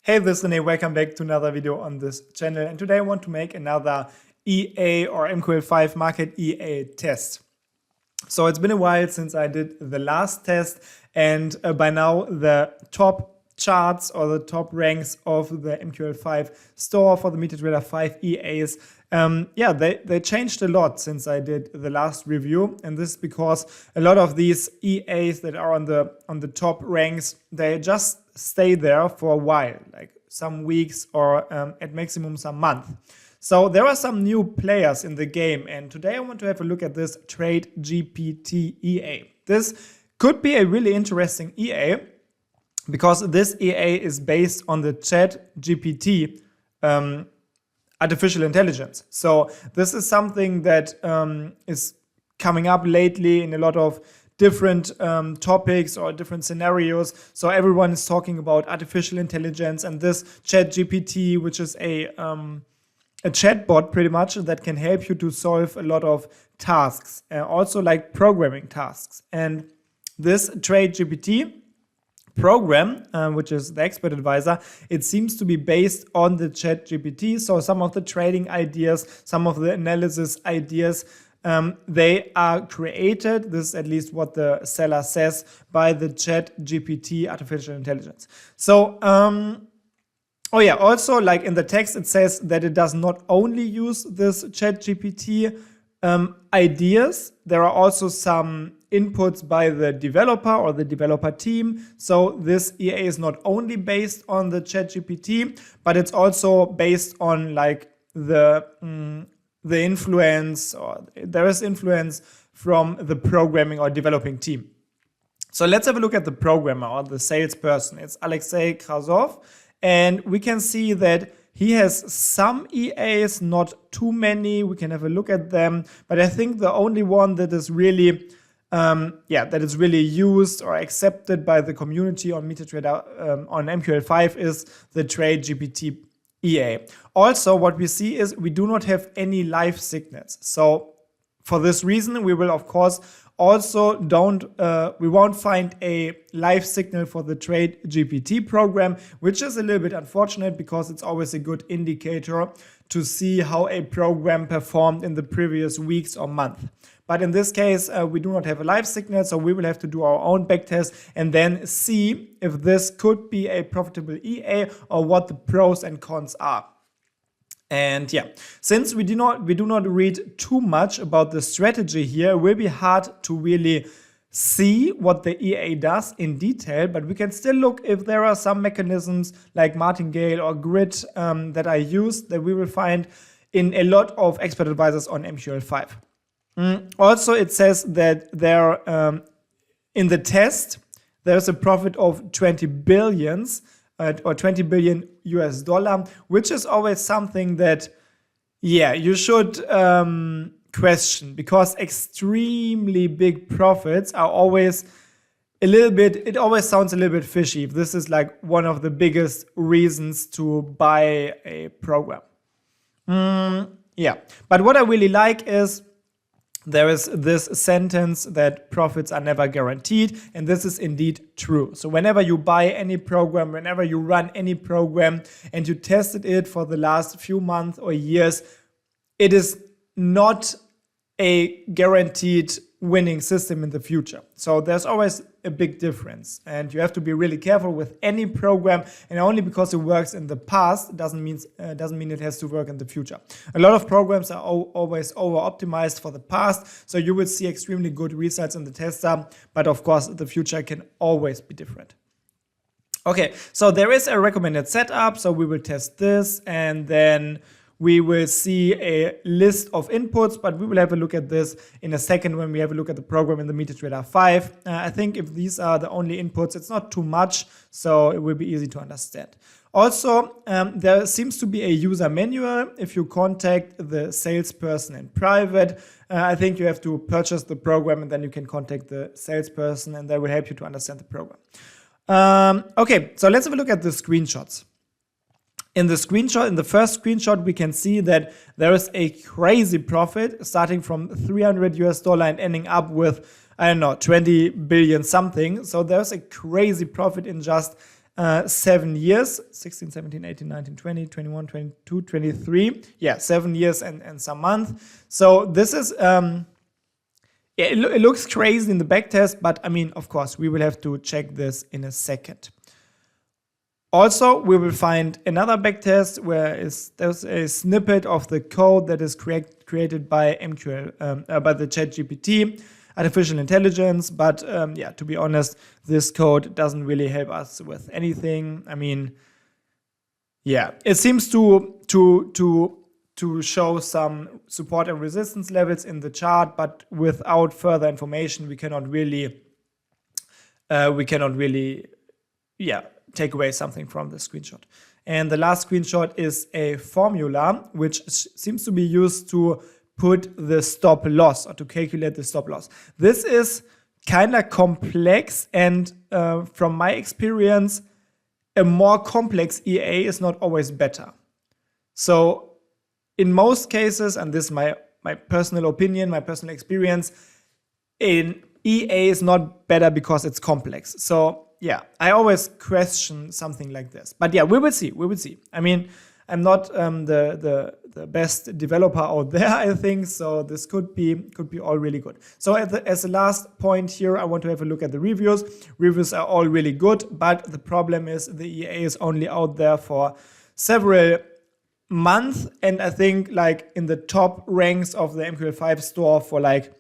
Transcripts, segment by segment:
Hey, this is Rene, welcome back to another video on this channel, and today I want to make another EA or mql5 market EA test. So it's been a while since I did the last test, and by now the top charts or the top ranks of the mql5 store for the MetaTrader 5 EAs, they changed a lot since I did the last review, and this is because a lot of these EAs that are on the top ranks, they just stay there for a while, like some weeks or at maximum some month. So there are some new players in the game, and today I want to have a look at this TradeGPT EA. This could be a really interesting EA because this EA is based on the ChatGPT artificial intelligence. So this is something that is coming up lately in a lot of different topics or different scenarios. So everyone is talking about artificial intelligence, and this ChatGPT, which is a chatbot pretty much that can help you to solve a lot of tasks, also like programming tasks. And this TradeGPT program, which is the expert advisor, it seems to be based on the ChatGPT. So some of the trading ideas, some of the analysis ideas, they are created, this is at least what the seller says, by the ChatGPT artificial intelligence. So, also like in the text it says that it does not only use this ChatGPT ideas, there are also some inputs by the developer or the developer team. So this EA is not only based on the ChatGPT, but it's also based on like the influence, or there is influence from the programming or developing team. So let's have a look at the programmer or the salesperson. It's Alexei Krasov, and we can see that he has some EAs, not too many. We can have a look at them, but I think the only one that is really used or accepted by the community on MetaTrader on mql5 is the TradeGPT EA. Also, what we see is we do not have any live signals. So for this reason, we will of course also we won't find a live signal for the TradeGPT program, which is a little bit unfortunate because it's always a good indicator to see how a program performed in the previous weeks or month. But in this case, we do not have a live signal, so we will have to do our own backtest and then see if this could be a profitable EA or what the pros and cons are. And yeah, since we do not read too much about the strategy here, it will be hard to really see what the EA does in detail, but we can still look if there are some mechanisms like martingale or grid that are used that we will find in a lot of expert advisors on mql5. Also, it says that there in the test there's a profit of 20 billion US dollar, which is always something that you should question, because extremely big profits are always it always sounds a little bit fishy if this is like one of the biggest reasons to buy a program. But what I really like is there is this sentence that profits are never guaranteed, and this is indeed true. So whenever you buy any program, whenever you run any program and you tested it for the last few months or years, it is not a guaranteed winning system in the future. So there's always a big difference, and you have to be really careful with any program, and only because it works in the past doesn't mean it has to work in the future. A lot of programs are always over-optimized for the past, so you will see extremely good results in the tester, but of course the future can always be different. Okay, so there is a recommended setup, so we will test this, and then we will see a list of inputs, but we will have a look at this in a second when we have a look at the program in the MetaTrader 5. I think if these are the only inputs, it's not too much, so it will be easy to understand. Also, there seems to be a user manual if you contact the salesperson in private. I think you have to purchase the program and then you can contact the salesperson and they will help you to understand the program. Okay, so let's have a look at the screenshots. In the first screenshot, we can see that there is a crazy profit starting from $300 US and ending up with, I don't know, 20 billion something. So there's a crazy profit in just 7 years, 16, 17, 18, 19, 20, 21, 22, 23. Yeah, 7 years and some months. So this is, it looks crazy in the backtest, but I mean, of course, we will have to check this in a second. Also, we will find another backtest where there's a snippet of the code that is created by by the ChatGPT, artificial intelligence. But yeah, to be honest, this code doesn't really help us with anything. I mean, yeah, it seems to show some support and resistance levels in the chart, but without further information, we cannot really, yeah, take away something from the screenshot. And the last screenshot is a formula which seems to be used to put the stop loss or to calculate the stop loss. This is kind of complex, and from my experience, a more complex EA is not always better. So in most cases, and this is my personal opinion, my personal experience, in EA is not better because it's complex. So yeah, I always question something like this. But yeah, we will see. We will see. I mean, I'm not the best developer out there, I think. So this could be all really good. So as the last point here, I want to have a look at the reviews. Reviews are all really good, but the problem is the EA is only out there for several months, and I think like in the top ranks of the mql5 store for like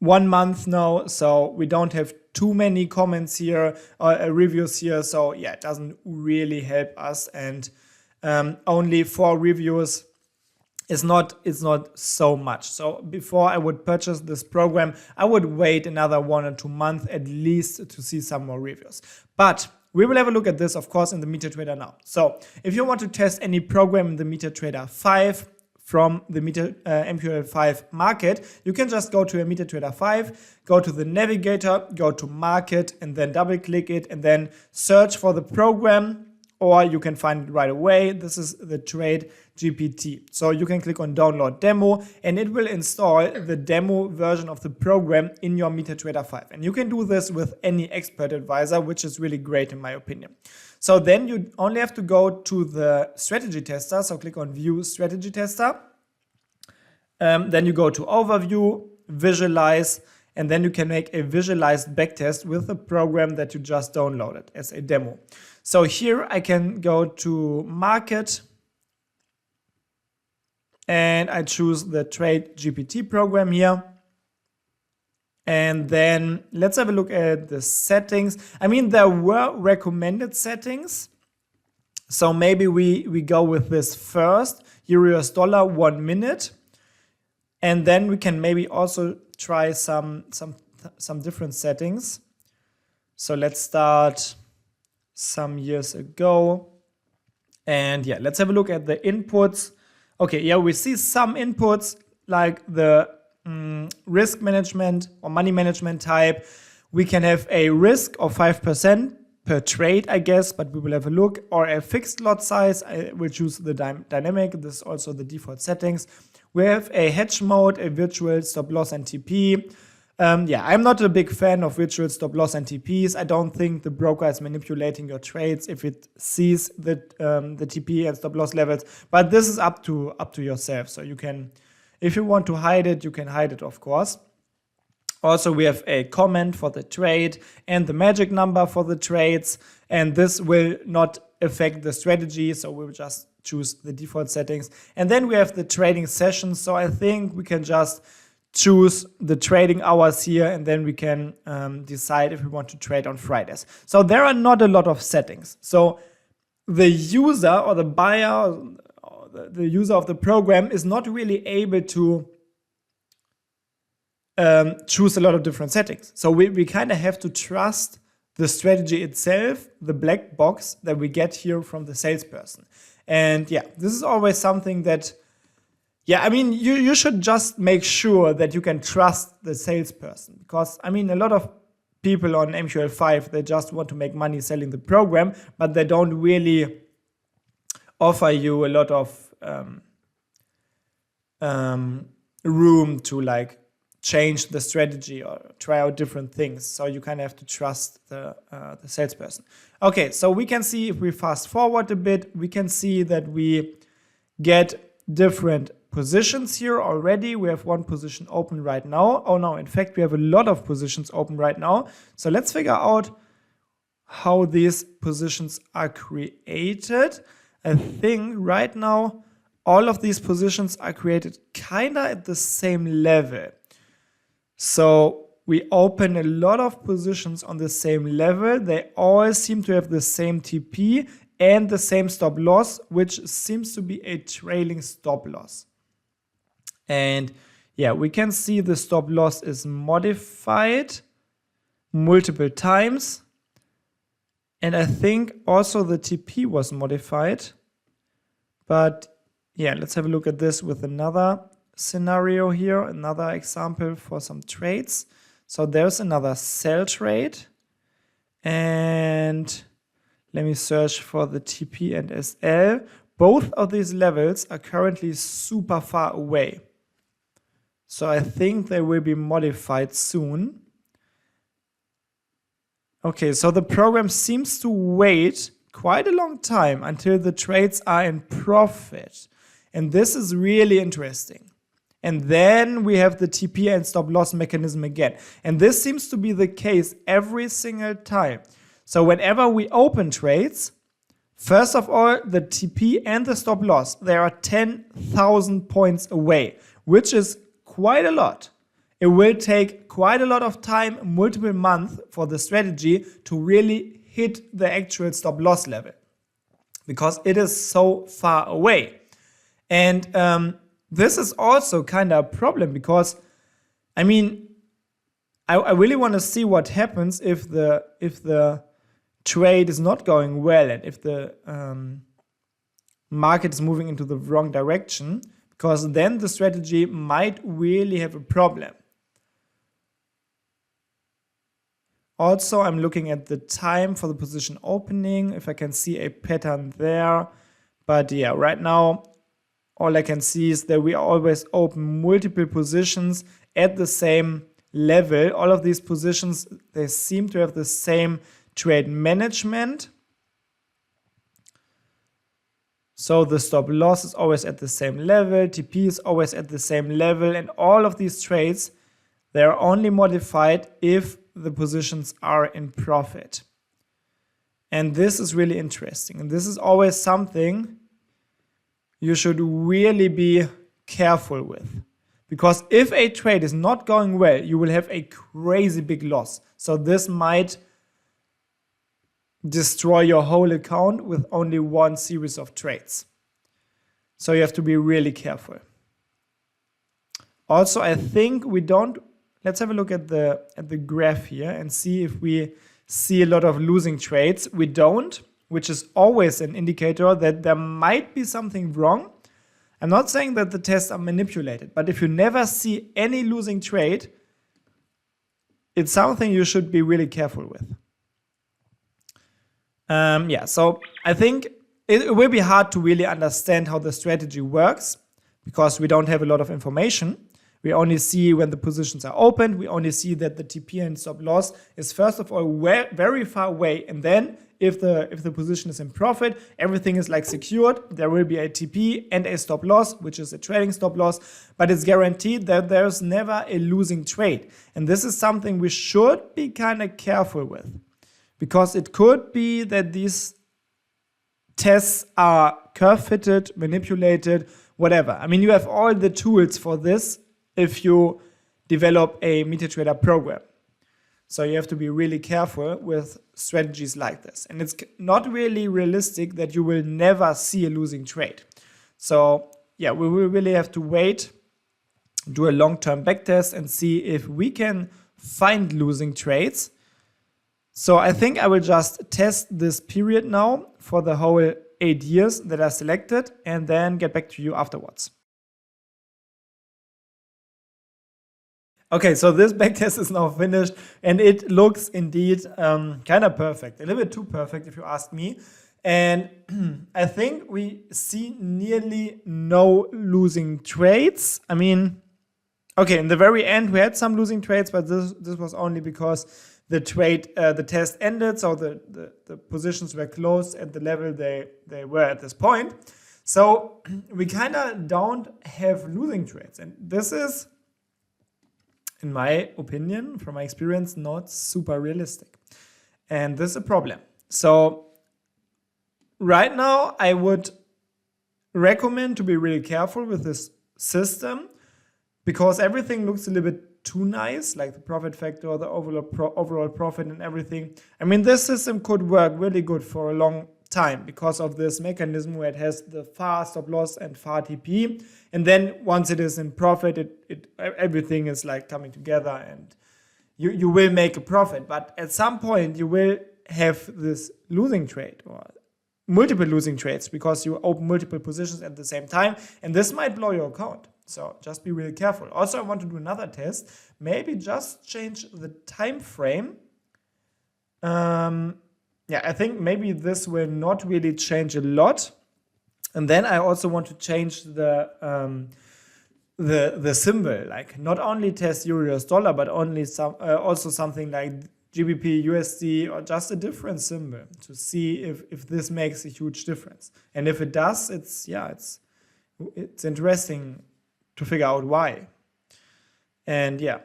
1 month now. So we don't have too many comments here or reviews here. So yeah, it doesn't really help us, and only 4 reviews is not so much. So before I would purchase this program, I would wait another 1 or 2 months at least to see some more reviews. But we will have a look at this, of course, in the MetaTrader now. So if you want to test any program in the MetaTrader 5 from the mql5 market, you can just go to a MetaTrader 5, go to the navigator, go to market, and then double click it, and then search for the program, or you can find it right away. This is the Trade GPT. So you can click on download demo, and it will install the demo version of the program in your MetaTrader 5. And you can do this with any expert advisor, which is really great in my opinion. So then you only have to go to the strategy tester. So click on view strategy tester. Then you go to overview, visualize, and then you can make a visualized backtest with the program that you just downloaded as a demo. So here I can go to market, and I choose the Trade GPT program here. And then let's have a look at the settings. I mean, there were recommended settings. So maybe we go with this first, Euro US dollar 1 minute. And then we can maybe also try some different settings. So let's start some years ago. And yeah, let's have a look at the inputs. Okay, yeah, we see some inputs like the risk management or money management type. We can have a risk of 5% per trade, I guess, but we will have a look, or a fixed lot size. I will choose the dynamic. This is also the default settings. We have a hedge mode, a virtual stop loss and TP. Yeah, I'm not a big fan of virtual stop loss and TPs. I don't think the broker is manipulating your trades if it sees the TP and stop loss levels. But this is up to yourself. So you can, if you want to hide it, you can hide it, of course. Also, we have a comment for the trade and the magic number for the trades. And this will not affect the strategy. So we'll just choose the default settings. And then we have the trading sessions. So I think we can just choose the trading hours here, and then we can decide if we want to trade on Fridays. So there are not a lot of settings. So the user or the buyer, or the user of the program is not really able to choose a lot of different settings. So we kind of have to trust the strategy itself, the black box that we get here from the salesperson. And yeah, this is always something that, yeah, I mean, you should just make sure that you can trust the salesperson, because I mean, a lot of people on mql5, they just want to make money selling the program, but they don't really offer you a lot of room to change the strategy or try out different things. So you kind of have to trust the salesperson. Okay, so we can see if we fast forward a bit, we can see that we get different positions here already. We have one position open right now. Oh no, in fact, we have a lot of positions open right now. So let's figure out how these positions are created. I think right now, all of these positions are created kind of at the same level. So we open a lot of positions on the same level. They all seem to have the same TP and the same stop loss, which seems to be a trailing stop loss. And yeah, we can see the stop loss is modified multiple times. And I think also the TP was modified. But yeah, let's have a look at this with another scenario here, another example for some trades. So there's another sell trade. And let me search for the TP and SL. Both of these levels are currently super far away. So I think they will be modified soon. Okay, so the program seems to wait quite a long time until the trades are in profit. And this is really interesting. And then we have the TP and stop loss mechanism again. And this seems to be the case every single time. So whenever we open trades, first of all, the TP and the stop loss, they are 10,000 points away, which is quite a lot. It will take quite a lot of time, multiple months, for the strategy to really hit the actual stop loss level because it is so far away. And this is also kind of a problem because, I mean, I really want to see what happens if the trade is not going well and if the market is moving into the wrong direction, because then the strategy might really have a problem. Also, I'm looking at the time for the position opening, if I can see a pattern there. But yeah, right now, all I can see is that we always open multiple positions at the same level. All of these positions, they seem to have the same trade management. So the stop loss is always at the same level, TP is always at the same level, and all of these trades, they are only modified if the positions are in profit. And this is really interesting. And this is always something you should really be careful with. Because if a trade is not going well, you will have a crazy big loss. So this might destroy your whole account with only one series of trades. So you have to be really careful. Also, I think we don't, let's have a look at the graph here and see if we see a lot of losing trades. We don't, which is always an indicator that there might be something wrong. I'm not saying that the tests are manipulated, but if you never see any losing trade, it's something you should be really careful with. Yeah, so I think it will be hard to really understand how the strategy works because we don't have a lot of information. We only see when the positions are opened. We only see that the TP and stop loss is first of all very far away, and then if the position is in profit, everything is like secured. There will be a TP and a stop loss, which is a trading stop loss, but it's guaranteed that there's never a losing trade. And this is something we should be kind of careful with, because it could be that these tests are curve fitted, manipulated, whatever. I mean, you have all the tools for this if you develop a MetaTrader program. So you have to be really careful with strategies like this. And it's not really realistic that you will never see a losing trade. So yeah, we will really have to wait, do a long-term backtest and see if we can find losing trades. So I think I will just test this period now for the whole 8 years that I selected and then get back to you afterwards. Okay, so this backtest is now finished and it looks indeed kind of perfect, a little bit too perfect if you ask me. And I think we see nearly no losing trades. I mean, Okay, in the very end, we had some losing trades, but this was only because the test ended, so the positions were closed at the level they were at this point. So we kind of don't have losing trades, and this is, in my opinion, from my experience, not super realistic, and this is a problem. So right now, I would recommend to be really careful with this system, because everything looks a little bit too nice, like the profit factor, the overall profit and everything. I mean, this system could work really good for a long time because of this mechanism where it has the far stop loss and far TP. And then once it is in profit, everything is like coming together and you will make a profit. But at some point, you will have this losing trade or multiple losing trades because you open multiple positions at the same time. And this might blow your account. So just be really careful. Also, I want to do another test. Maybe just change the time frame. Yeah, I think maybe this will not really change a lot. And then I also want to change the symbol. Like not only test euro US dollar, but also something like GBP USD or just a different symbol to see if this makes a huge difference. And if it does, it's interesting to figure out why. And yeah,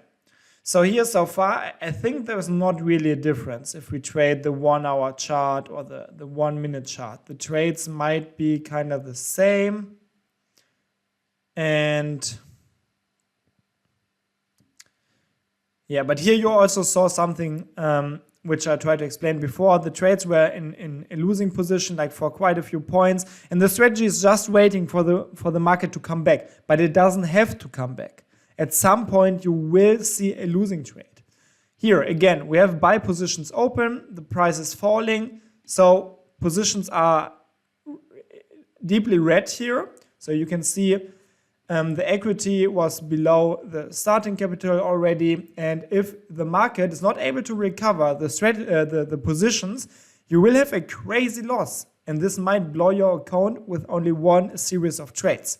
so here so far, I think there's not really a difference if we trade the 1 hour chart or the 1 minute chart. The trades might be kind of the same. And yeah, but here you also saw something which I tried to explain before. The trades were in a losing position, like for quite a few points, and the strategy is just waiting for the market to come back, but it doesn't have to come back. At some point, you will see a losing trade. Here, again, we have buy positions open, the price is falling, so positions are deeply red here. So you can see the equity was below the starting capital already, and if the market is not able to recover the positions, you will have a crazy loss, and this might blow your account with only one series of trades.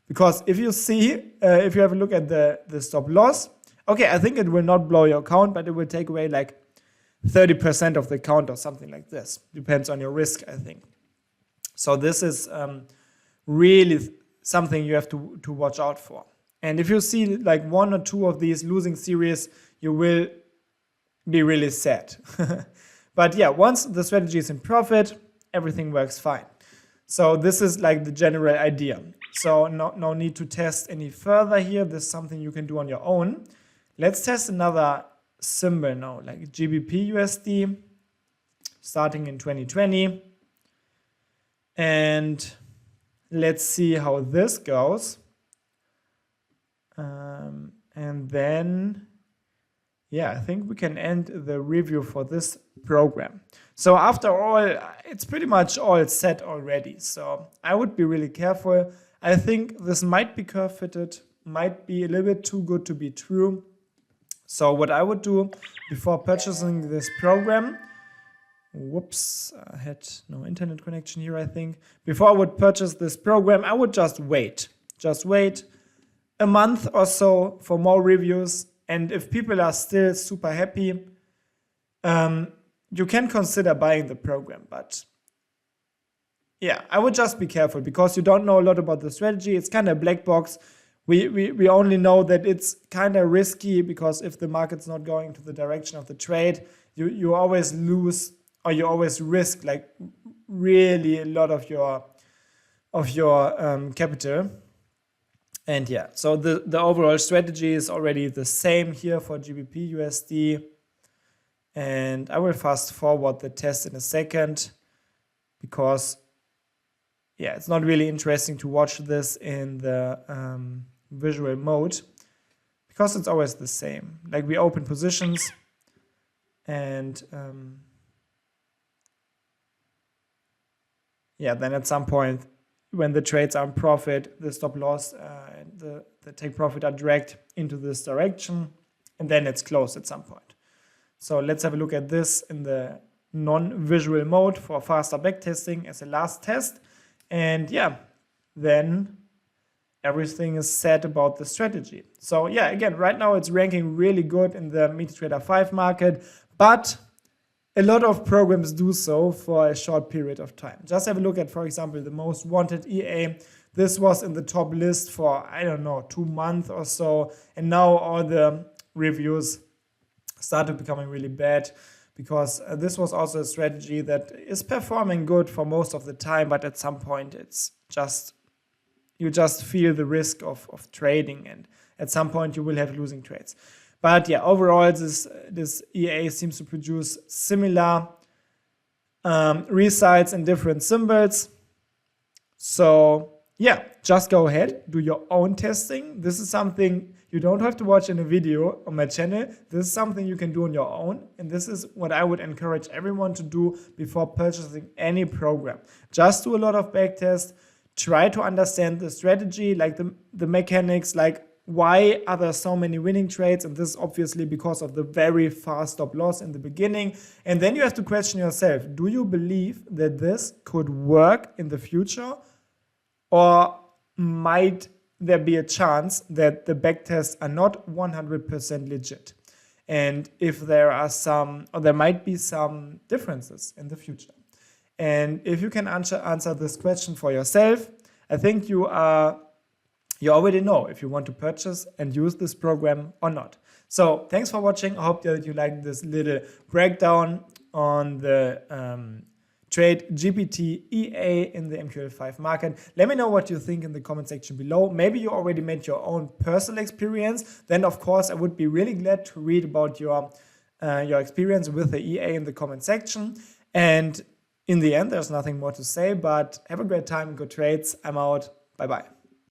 Because if you see, if you have a look at the stop loss, okay, I think it will not blow your account, but it will take away like 30% of the account or something like this. Depends on your risk, I think. So this is really something you have to watch out for. And if you see like 1 or 2 of these losing series, you will be really sad. But yeah, once the strategy is in profit, everything works fine. So this is like the general idea. So no need to test any further here. This is something you can do on your own. Let's test another symbol now, like GBP USD, starting in 2020. And let's see how this goes. And then, yeah, I think we can end the review for this program. So after all, it's pretty much all set already. So I would be really careful. I think this might be curve fitted, might be a little bit too good to be true. So what I would do before purchasing this program, whoops, I had no internet connection here, I think. Before I would purchase this program, I would just wait. Just wait a month or so for more reviews. And if people are still super happy, you can consider buying the program. But yeah, I would just be careful because you don't know a lot about the strategy. It's kind of a black box. We only know that it's kind of risky because if the market's not going to the direction of the trade, you always lose or you always risk like really a lot of your capital. And yeah, so the overall strategy is already the same here for GBP USD. And I will fast forward the test in a second because yeah, it's not really interesting to watch this in the visual mode because it's always the same. Like we open positions and yeah, then at some point when the trades are in profit, the stop loss and the take profit are dragged into this direction and then it's closed at some point. So let's have a look at this in the non-visual mode for faster backtesting as a last test. And yeah, then everything is said about the strategy. So yeah, again, right now it's ranking really good in the MetaTrader 5 market, but a lot of programs do so for a short period of time. Just have a look at, for example, the most wanted EA. This was in the top list for, I don't know, 2 months or so. And now all the reviews started becoming really bad, because this was also a strategy that is performing good for most of the time, but at some point it's just, you just feel the risk of trading, and at some point you will have losing trades. But yeah, overall this EA seems to produce similar results in different symbols. So yeah, just go ahead, do your own testing. This is something you don't have to watch in a video on my channel. This is something you can do on your own. And this is what I would encourage everyone to do before purchasing any program. Just do a lot of backtest. Try to understand the strategy, like the mechanics, like why are there so many winning trades? And this is obviously because of the very fast stop loss in the beginning. And then you have to question yourself, do you believe that this could work in the future? Or might there be a chance that the backtests are not 100% legit? And if there are some, or there might be some differences in the future. And if you can answer this question for yourself, I think you already know if you want to purchase and use this program or not. So thanks for watching. I hope that you liked this little breakdown on the TradeGPT EA in the mql5 market. Let me know what you think in the comment section below. Maybe you already made your own personal experience. Then of course I would be really glad to read about your experience with the EA in the comment section. And in the end, there's nothing more to say, but have a great time and good trades. I'm out. Bye bye.